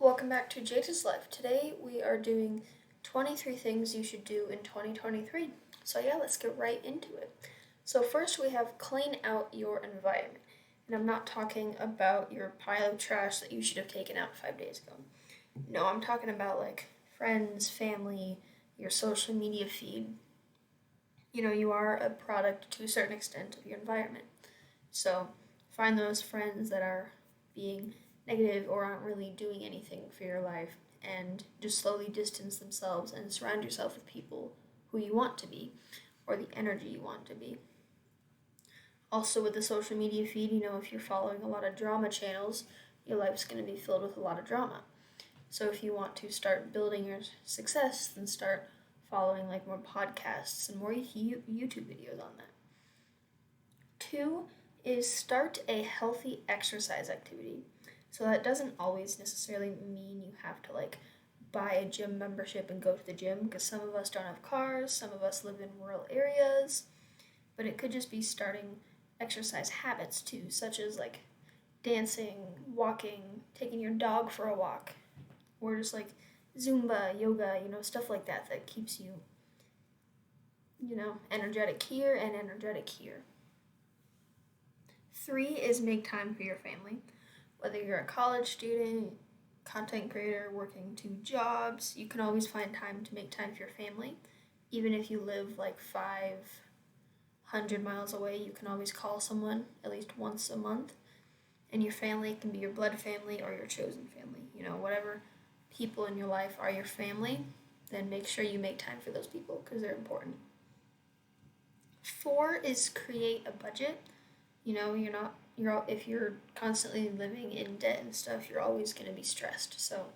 Welcome back to Jada's Life. Today we are doing 23 things you should do in 2023. So, yeah, let's get right into it. So, first we have clean out your environment. And I'm not talking about your pile of trash that you should have taken out 5 days ago. No, I'm talking about like friends, family, your social media feed. You are a product to a certain extent of your environment. So, find those friends that are being negative or aren't really doing anything for your life and just slowly distance themselves and surround yourself with people who you want to be or the energy you want to be. Also, with the social media feed, if you're following a lot of drama channels, your life's going to be filled with a lot of drama. So, if you want to start building your success, then start following like more podcasts and more YouTube videos on that. Two is start a healthy exercise activity. So that doesn't always necessarily mean you have to like buy a gym membership and go to the gym because some of us don't have cars, some of us live in rural areas, but it could just be starting exercise habits too, such as like dancing, walking, taking your dog for a walk, or just like Zumba, yoga, stuff like that that keeps you, energetic here and energetic here. Three is make time for your family. Whether you're a college student, content creator, working 2 jobs, you can always find time to make time for your family. Even if you live like 500 miles away, you can always call someone at least once a month. And your family can be your blood family or your chosen family. Whatever people in your life are your family, then make sure you make time for those people because they're important. Four is create a budget. If you're constantly living in debt and stuff, you're always going to be stressed. So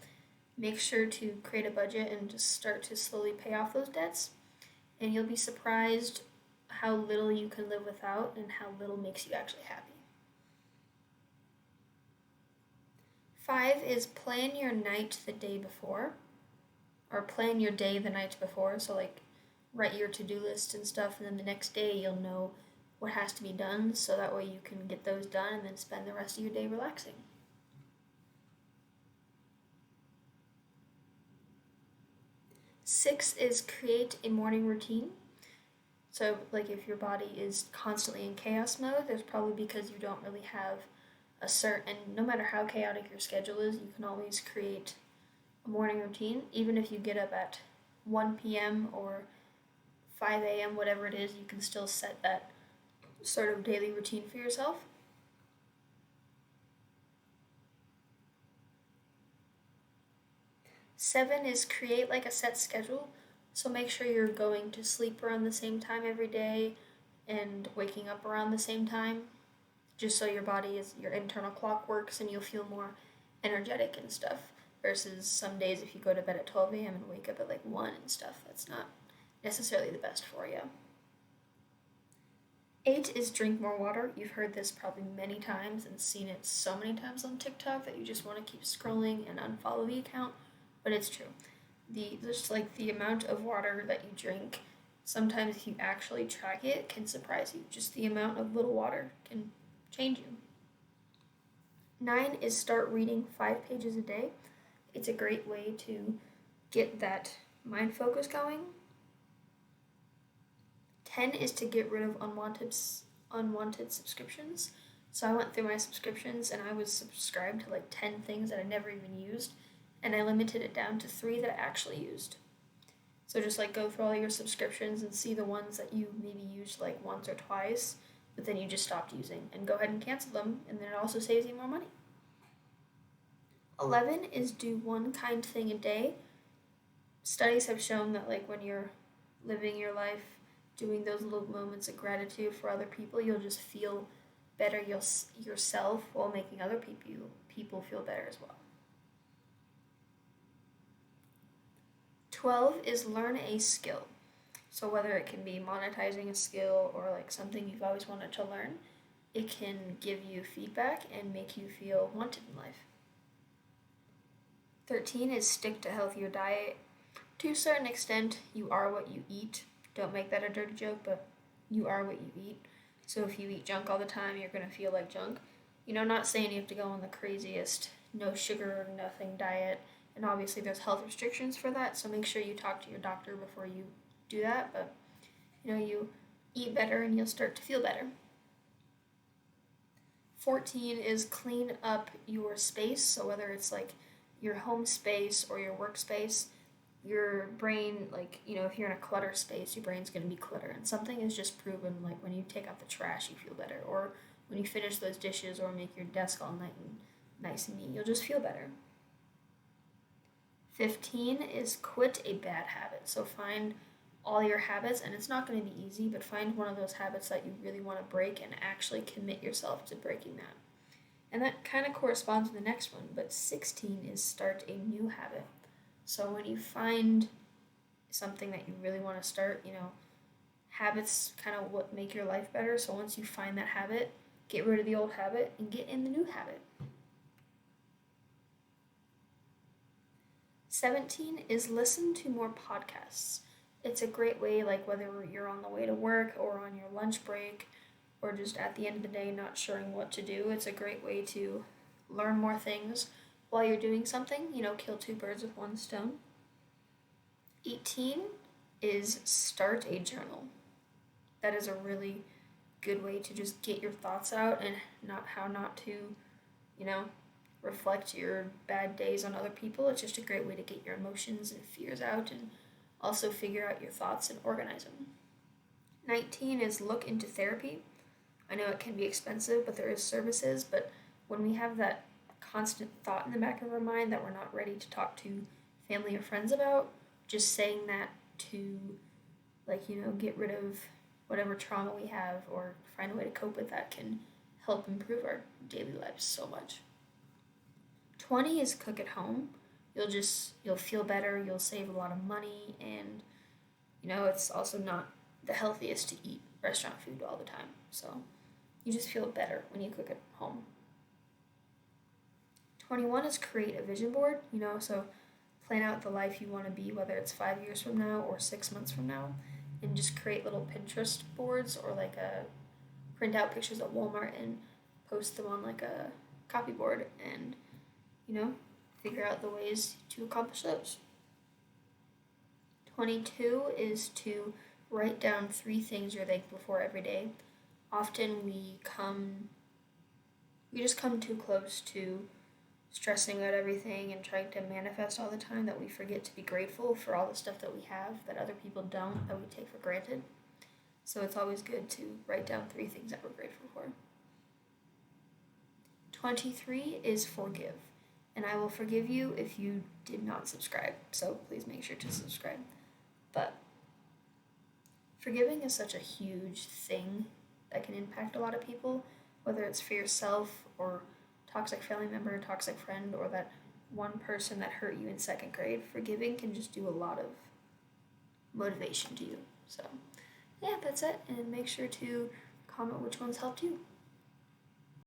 make sure to create a budget and just start to slowly pay off those debts. And you'll be surprised how little you can live without and how little makes you actually happy. Five is plan your night the day before, or plan your day the night before. So, like, write your to do list and stuff, and then the next day you'll know what has to be done so that way you can get those done and then spend the rest of your day relaxing. Six is create a morning routine. So, like, if your body is constantly in chaos mode, there's probably because you don't really have a certain, no matter how chaotic your schedule is, you can always create a morning routine. Even if you get up at 1 p.m. or 5 a.m., whatever it is, you can still set that sort of daily routine for yourself. Seven is create like a set schedule. So make sure you're going to sleep around the same time every day and waking up around the same time, just so your internal clock works and you'll feel more energetic and stuff. Versus some days if you go to bed at 12 a.m. and wake up at like 1 and stuff, that's not necessarily the best for you. Eight is drink more water. You've heard this probably many times and seen it so many times on TikTok that you just want to keep scrolling and unfollow the account, but it's true. The amount of water that you drink, sometimes if you actually track it, can surprise you. Just the amount of little water can change you. Nine is start reading 5 pages a day. It's a great way to get that mind focus going. 10 is to get rid of unwanted subscriptions. So I went through my subscriptions and I was subscribed to like 10 things that I never even used, and I limited it down to 3 that I actually used. So just like go through all your subscriptions and see the ones that you maybe used like once or twice, but then you just stopped using, and go ahead and cancel them, and then it also saves you more money. 11 is do one kind thing a day. Studies have shown that like when you're living your life doing those little moments of gratitude for other people, you'll just feel better yourself while making other people feel better as well. 12 is learn a skill. So whether it can be monetizing a skill or like something you've always wanted to learn, it can give you feedback and make you feel wanted in life. 13 is stick to healthier diet. To a certain extent, you are what you eat. Don't make that a dirty joke, but you are what you eat. So if you eat junk all the time, you're going to feel like junk. Not saying you have to go on the craziest no sugar, nothing diet, and obviously there's health restrictions for that, so make sure you talk to your doctor before you do that, but you eat better and you'll start to feel better. 14 is clean up your space, so whether it's like your home space or your workspace, your brain, if you're in a clutter space, your brain's going to be clutter. And something is just proven, like when you take out the trash, you feel better. Or when you finish those dishes or make your desk all nice and neat, you'll just feel better. 15 is quit a bad habit. So find all your habits, and it's not going to be easy, but find one of those habits that you really want to break and actually commit yourself to breaking that. And that kind of corresponds to the next one, but 16 is start a new habit. So when you find something that you really want to start, habits kind of what make your life better. So once you find that habit, get rid of the old habit and get in the new habit. 17 is listen to more podcasts. It's a great way, like whether you're on the way to work or on your lunch break or just at the end of the day not sure what to do, it's a great way to learn more things while you're doing something, kill two birds with one stone. 18 is start a journal. That is a really good way to just get your thoughts out and how not to, reflect your bad days on other people. It's just a great way to get your emotions and fears out and also figure out your thoughts and organize them. 19 is look into therapy. I know it can be expensive, but there is services, but when we have that constant thought in the back of our mind that we're not ready to talk to family or friends about, just saying that to get rid of whatever trauma we have or find a way to cope with that can help improve our daily lives so much. 20 is cook at home. You'll feel better, you'll save a lot of money, and it's also not the healthiest to eat restaurant food all the time. So you just feel better when you cook at home. 21 is create a vision board, so plan out the life you want to be, whether it's 5 years from now or 6 months from now, and just create little Pinterest boards or print out pictures at Walmart and post them on a copyboard and, figure out the ways to accomplish those. 22 is to write down 3 things you're thankful for every day. Often we just come too close to stressing about everything and trying to manifest all the time that we forget to be grateful for all the stuff that we have that other people don't, that we take for granted. So it's always good to write down 3 things that we're grateful for. 23 is forgive. And I will forgive you if you did not subscribe. So please make sure to subscribe. But forgiving is such a huge thing that can impact a lot of people, whether it's for yourself or toxic family member, toxic friend, or that one person that hurt you in 2nd grade. Forgiving can just do a lot of motivation to you. So yeah, that's it. And make sure to comment which ones helped you.